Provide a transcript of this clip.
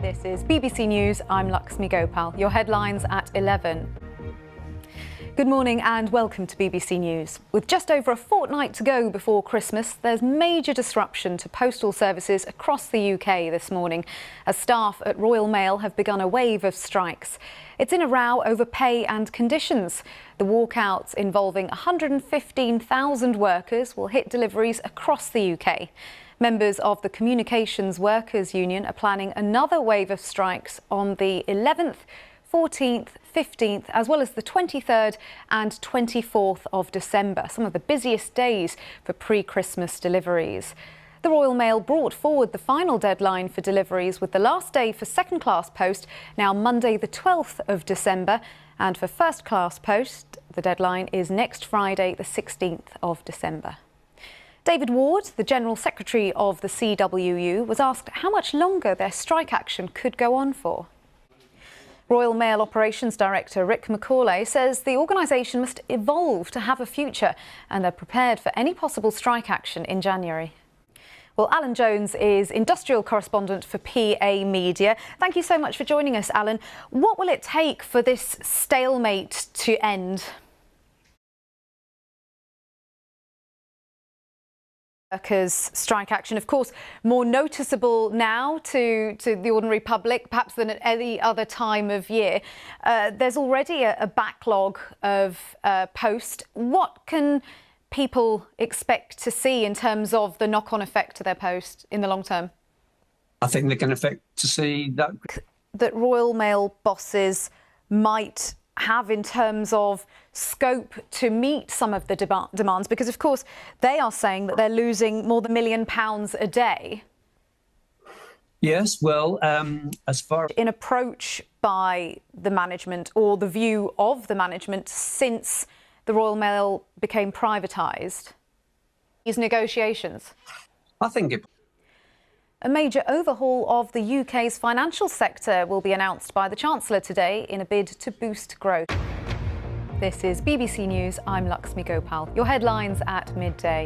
This is BBC News. I'm Luxmy Gopal. Your headlines at 11. Good morning and welcome to BBC News. With just over a fortnight to go before Christmas, there's major disruption to postal services across the UK this morning, as staff at Royal Mail have begun a wave of strikes. It's in a row over pay and conditions. The walkouts involving 115,000 workers will hit deliveries across the UK. Members of the Communications Workers Union are planning another wave of strikes on the 11th, 14th, 15th, as well as the 23rd and 24th of December, some of the busiest days for pre-Christmas deliveries. The Royal Mail brought forward the final deadline for deliveries, with the last day for second-class post now Monday the 12th of December, and for first-class post the deadline is next Friday the 16th of December. David Ward, the General Secretary of the CWU, was asked how much longer their strike action could go on for. Royal Mail Operations Director Rick Macaulay says the organisation must evolve to have a future, and they're prepared for any possible strike action in January. Well, Alan Jones is industrial correspondent for PA Media. Thank you so much for joining us, Alan. What will it take for this stalemate to end? Workers' strike action, of course, more noticeable now to the ordinary public, perhaps than at any other time of year. There's already a backlog of post. What can people expect to see in terms of the knock-on effect to their post in the long term? I think they're going to expect to see that Royal Mail bosses might have in terms of scope to meet some of the demands, because of course they are saying that they're losing more than £1 million a day. Yes, well, as far in approach by the management, or the view of the management since the Royal Mail became privatised, these negotiations, I think a major overhaul of the UK's financial sector will be announced by the Chancellor today in a bid to boost growth. This is BBC News. I'm Luxmy Gopal. Your headlines at midday.